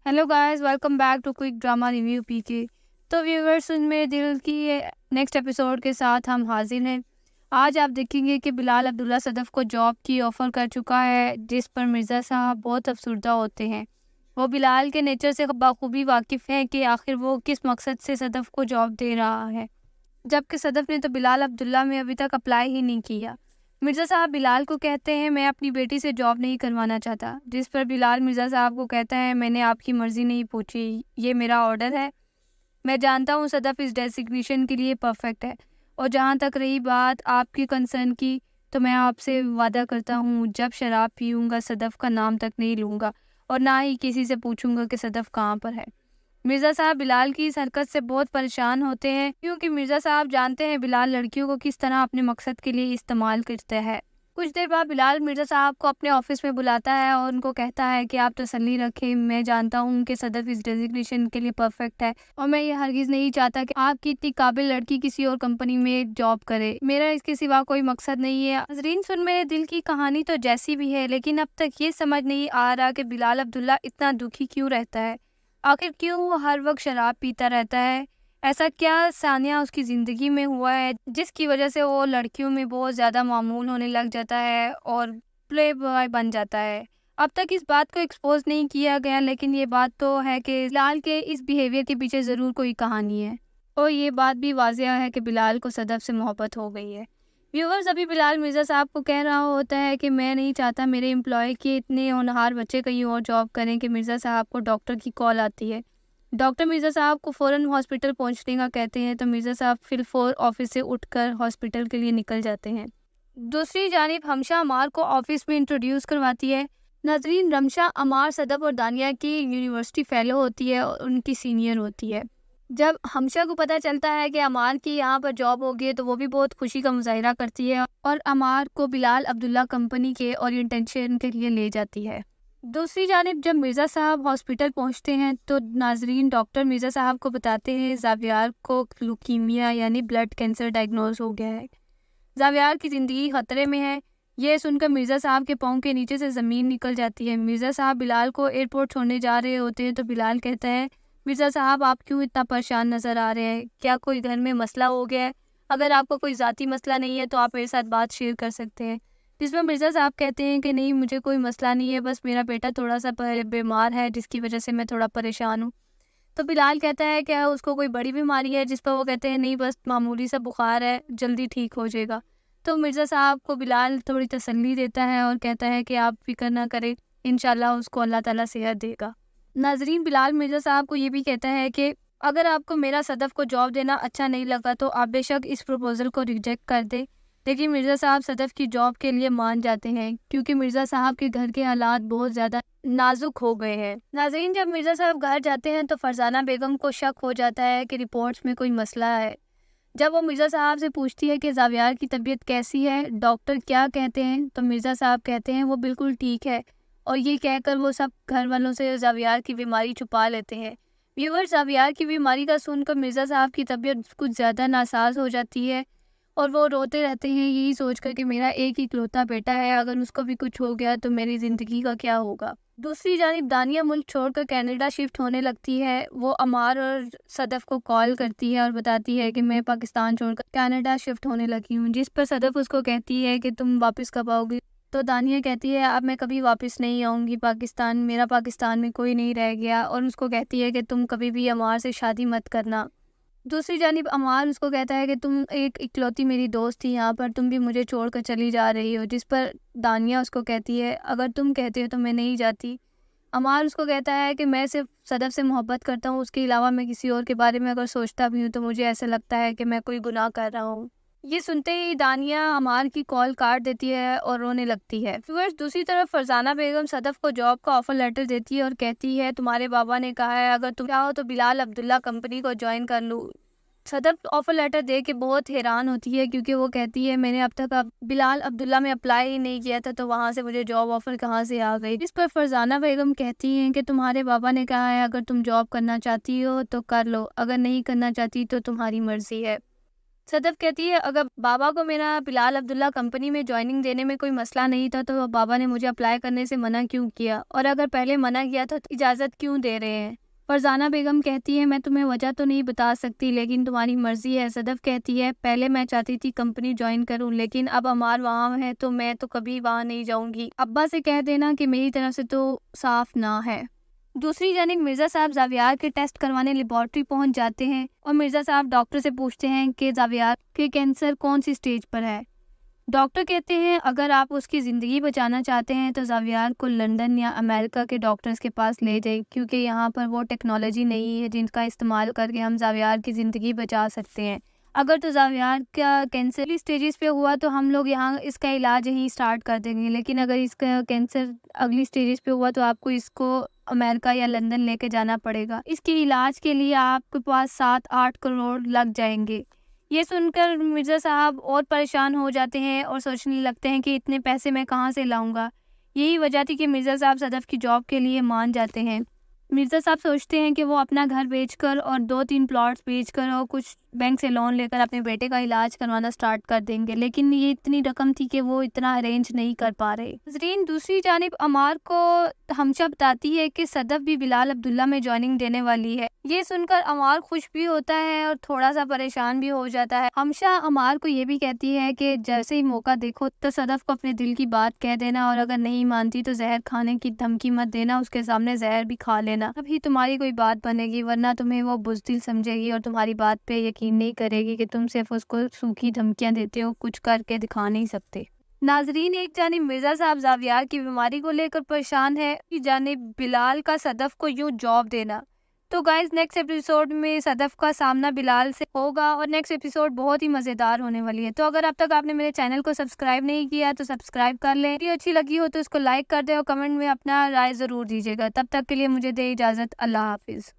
Hello guys, welcome back to quick drama review PK. तो viewers, सुन मेरे दिल की नेक्स्ट एपिसोड के साथ हम हाजिर हैं। आज आप देखेंगे कि बिलाल अब्दुल्ला सदफ़ को जॉब की ऑफ़र कर चुका है, जिस पर मिर्ज़ा साहब बहुत अफसरदा होते हैं। वो बिलाल के नेचर से बखूबी वाकिफ़ हैं कि आखिर वो किस मकसद से सदफ़ को जॉब दे रहा है, जबकि सदफ़ ने तो बिलाल अब्दुल्ला में अभी तक अप्लाई ही नहीं किया। मिर्ज़ा साहब बिलाल को कहते हैं, मैं अपनी बेटी से जॉब नहीं करवाना चाहता, जिस पर बिलाल मिर्ज़ा साहब को कहता है, मैंने आपकी मर्ज़ी नहीं पूछी, ये मेरा ऑर्डर है। मैं जानता हूँ सदफ़ इस डेजिग्नेशन के लिए परफेक्ट है। और जहाँ तक रही बात आपकी कंसर्न की, तो मैं आपसे वादा करता हूँ, जब शराब पीऊँगा सदफ़ का नाम तक नहीं लूँगा और ना ही किसी से पूछूँगा कि सदफ़ कहाँ पर है। मिर्ज़ा साहब बिलाल की इस हरकत से बहुत परेशान होते हैं, क्योंकि मिर्ज़ा साहब जानते हैं बिलाल लड़कियों को किस तरह अपने मकसद के लिए इस्तेमाल करता है। कुछ देर बाद बिलाल मिर्ज़ा साहब को अपने ऑफिस में बुलाता है और उनको कहता है कि आप तसल्ली रखें, मैं जानता हूँ कि सदफ़ इस डेजिग्नेशन के लिए परफेक्ट है और मैं ये हरगिज़ नहीं चाहता कि आपकी इतनी काबिल लड़की किसी और कंपनी में जॉब करे। मेरा इसके सिवा कोई मकसद नहीं है। नाज़रीन, सुन मेरे दिल की कहानी तो जैसी भी है, लेकिन अब तक ये समझ नहीं आ रहा कि बिलाल अब्दुल्ला इतना दुखी क्यों रहता है। आखिर क्यों वो हर वक्त शराब पीता रहता है? ऐसा क्या सानिया उसकी ज़िंदगी में हुआ है जिसकी वजह से वो लड़कियों में बहुत ज़्यादा मामूल होने लग जाता है और प्ले बॉय बन जाता है? अब तक इस बात को एक्सपोज नहीं किया गया, लेकिन ये बात तो है कि बिलाल के इस बिहेवियर के पीछे ज़रूर कोई कहानी है। और ये बात भी वाज़िह है कि बिलाल को सदफ़ से मोहब्बत हो गई है। व्यूअर्स, अभी बिलाल मिर्ज़ा साहब को कह रहा होता है कि मैं नहीं चाहता मेरे एम्प्लॉय के इतने होनहार बच्चे कहीं और जॉब करें कि मिर्ज़ा साहब को डॉक्टर की कॉल आती है। डॉक्टर मिर्ज़ा साहब को फ़ौरन हॉस्पिटल पहुंचने का कहते हैं, तो मिर्ज़ा साहब फिलफौर ऑफिस से उठकर हॉस्पिटल के लिए निकल जाते हैं। दूसरी जानिब हमशा अमार को ऑफिस में इंट्रोड्यूस करवाती है। नाज़रीन, रमशा अमार, सदफ़ और दानिया की यूनिवर्सिटी फ़ेलो होती है और उनकी सीनियर होती है। जब हमशा को पता चलता है कि अमार की यहाँ पर जॉब होगी है, तो वो भी बहुत खुशी का मुज़ाहिरा करती है और अमार को बिलाल अब्दुल्ला कंपनी के ओरिएंटेशन के लिए ले जाती है। दूसरी जानिब जब मिर्ज़ा साहब हॉस्पिटल पहुँचते हैं, तो नाज़रीन डॉक्टर मिर्ज़ा साहब को बताते हैं ज़ावियार को लुकीमिया यानी ब्लड कैंसर डायग्नोज हो गया है। ज़ावियार की ज़िंदगी ख़तरे में है। ये सुनकर मिर्ज़ा साहब के पाँव के नीचे से ज़मीन निकल जाती है। मिर्ज़ा साहब बिलाल को एयरपोर्ट छोड़ने जा रहे होते हैं, तो बिलाल कहता है, मिर्ज़ा साहब आप क्यों इतना परेशान नज़र आ रहे हैं? क्या कोई घर में मसला हो गया है? अगर आपको कोई ज़ाती मसला नहीं है तो आप मेरे साथ बात शेयर कर सकते हैं। जिसमें मिर्ज़ा साहब कहते हैं कि नहीं, मुझे कोई मसला नहीं है, बस मेरा बेटा थोड़ा-सा बीमार है जिसकी वजह से मैं थोड़ा परेशान हूँ। तो बिलाल कहता है क्या उसको कोई बड़ी बीमारी है? जिस पर वो कहते हैं नहीं, बस मामूली सा बुखार है, जल्दी ठीक हो जाएगा। तो मिर्ज़ा साहब को बिलाल थोड़ी तसल्ली देता है और कहता है कि आप फ़िक्र ना करें, इंशाल्लाह उसको अल्लाह ताला सेहत देगा। नाज़रीन, बिलाल मिर्ज़ा साहब को ये भी कहता है कि अगर आपको मेरा सदफ़ को जॉब देना अच्छा नहीं लगा तो आप बेशक इस प्रपोज़ल को रिजेक्ट कर दें। लेकिन मिर्ज़ा साहब सदफ़ की जॉब के लिए मान जाते हैं, क्योंकि मिर्ज़ा साहब के घर के हालात बहुत ज़्यादा नाजुक हो गए हैं। नाज़रीन, जब मिर्ज़ा साहब घर जाते हैं तो फरजाना बेगम को शक हो जाता है कि रिपोर्ट्स में कोई मसला है। जब वो मिर्ज़ा साहब से पूछती है कि ज़ावियार की तबीयत कैसी है, डॉक्टर क्या कहते हैं, तो मिर्ज़ा साहब कहते हैं वो बिल्कुल ठीक है। और ये कहकर वो सब घर वालों से ज़ावियार की बीमारी छुपा लेते हैं। व्यूअर्स, ज़ावियार की बीमारी का सुनकर मिर्ज़ा साहब की तबीयत कुछ ज़्यादा नासाज हो जाती है और वो रोते रहते हैं, यही सोचकर कि मेरा एक ही इकलौता बेटा है, अगर उसको भी कुछ हो गया तो मेरी ज़िंदगी का क्या होगा। दूसरी जानिब दानिया मुल्क छोड़कर कनाडा शिफ्ट होने लगती है। वो अमार और सदफ़ को कॉल करती है और बताती है कि मैं पाकिस्तान छोड़कर कनाडा शिफ्ट होने लगी हूँ, जिस पर सदफ़ उसको कहती है कि तुम वापस कब आओगी? तो दानिया कहती है अब मैं कभी वापस नहीं आऊँगी पाकिस्तान, मेरा पाकिस्तान में कोई नहीं रह गया, और उसको कहती है कि तुम कभी भी अमार से शादी मत करना। दूसरी जानिब अमार उसको कहता है कि तुम एक इकलौती मेरी दोस्त थी यहाँ पर, तुम भी मुझे छोड़कर चली जा रही हो, जिस पर दानिया उसको कहती है अगर तुम कहते हो तो मैं नहीं जाती। अमार उसको कहता है कि मैं सिर्फ सदफ़ से मोहब्बत करता हूँ, उसके अलावा मैं किसी और के बारे में अगर सोचता भी हूँ तो मुझे ऐसा लगता है कि मैं कोई गुनाह कर रहा हूँ। ये सुनते ही दानिया अमार की कॉल काट देती है और रोने लगती है। व्यूअर्स, दूसरी तरफ फरजाना बेगम सदफ़ को जॉब का ऑफर लेटर देती है और कहती है तुम्हारे बाबा ने कहा है अगर तुम चाहो तो बिलाल अब्दुल्ला कंपनी को ज्वाइन कर लूँ। सदफ़ ऑफर लेटर दे के बहुत हैरान होती है, क्योंकि वो कहती है मैंने अब तक बिलाल अब्दुल्ला में अप्लाई ही नहीं किया था, तो वहाँ से मुझे जॉब ऑफर कहाँ से आ गई। इस पर फरजाना बेगम कहती हैं कि तुम्हारे बाबा ने कहा है अगर तुम जॉब करना चाहती हो तो कर लो, अगर नहीं करना चाहती तो तुम्हारी मर्जी है। सदफ कहती है, अगर बाबा को मेरा बिलाल अब्दुल्ला कंपनी में ज्वाइनिंग देने में कोई मसला नहीं था तो बाबा ने मुझे अप्लाई करने से मना क्यों किया, और अगर पहले मना किया तो इजाज़त क्यों दे रहे हैं। फरजाना बेगम कहती है, मैं तुम्हें वजह तो नहीं बता सकती लेकिन तुम्हारी मर्ज़ी है। सदफ कहती है, पहले मैं चाहती थी कंपनी ज्वाइन करूं लेकिन अब अमार वहाँ है तो मैं तो कभी वहाँ नहीं जाऊंगी। अब्बा से कह देना कि मेरी तरफ से तो साफ ना है। दूसरी जानिब मिर्ज़ा साहब जावियार के टेस्ट करवाने लेबॉर्ट्री पहुंच जाते हैं और मिर्ज़ा साहब डॉक्टर से पूछते हैं कि जावियार के कैंसर कौन सी स्टेज पर है। डॉक्टर कहते हैं, अगर आप उसकी ज़िंदगी बचाना चाहते हैं तो जावियार को लंदन या अमेरिका के डॉक्टर्स के पास ले जाए, क्योंकि यहाँ पर वो टेक्नोलॉजी नहीं है जिनका इस्तेमाल करके हम जावियार की ज़िंदगी बचा सकते हैं। अगर तो जावियार का कैंसर स्टेजेस पे हुआ तो हम लोग यहाँ इसका इलाज यहीं स्टार्ट कर देंगे, लेकिन अगर इसका कैंसर अगली स्टेजेस पे हुआ तो आपको इसको अमेरिका या लंदन लेके जाना पड़ेगा। इसके इलाज के लिए आपके पास 7-8 करोड़ लग जाएंगे। ये सुनकर मिर्ज़ा साहब और परेशान हो जाते हैं और सोचने लगते हैं कि इतने पैसे मैं कहाँ से लाऊंगा। यही वजह थी कि मिर्ज़ा साहब सदफ की जॉब के लिए मान जाते हैं। मिर्ज़ा साहब सोचते हैं कि वो अपना घर बेचकर और 2-3 प्लॉट्स बेचकर और कुछ बैंक से लोन लेकर अपने बेटे का इलाज करवाना स्टार्ट कर देंगे, लेकिन ये इतनी रकम थी कि वो इतना अरेंज नहीं कर पा रहे। नज़रीन, दूसरी जानिब अमार को हमशा बताती है कि सदफ भी बिलाल अब्दुल्ला में ज्वाइनिंग देने वाली है। ये सुनकर अमार खुश भी होता है और थोड़ा सा परेशान भी हो जाता है। हमशा अमार को ये भी कहती है कि जैसे ही मौका देखो तो सदफ को अपने दिल की बात कह देना, और अगर नहीं मानती तो जहर खाने की धमकी मत देना, उसके सामने जहर भी खा लेना, तभी तुम्हारी कोई बात बनेगी, वरना तुम्हें वो बुज़दिल समझेगी और तुम्हारी बात पे यकीन नहीं करेगी कि तुम सिर्फ उसको सूखी धमकियां देते हो, कुछ करके दिखा नहीं सकते। नाजरीन, एक जानिब मिर्ज़ा साहब जावियार की बीमारी को लेकर परेशान है, एक जानिब बिलाल का सदफ को यूं जॉब देना। तो गाइस, नेक्स्ट एपिसोड में सदफ का सामना बिलाल से होगा और नेक्स्ट एपिसोड बहुत ही मज़ेदार होने वाली है। तो अगर अब तक आपने मेरे चैनल को सब्सक्राइब नहीं किया तो सब्सक्राइब कर लें। वीडियो अच्छी लगी हो तो इसको लाइक कर दें और कमेंट में अपना राय ज़रूर दीजिएगा। तब तक के लिए मुझे दे इजाज़त। अल्लाह हाफिज़।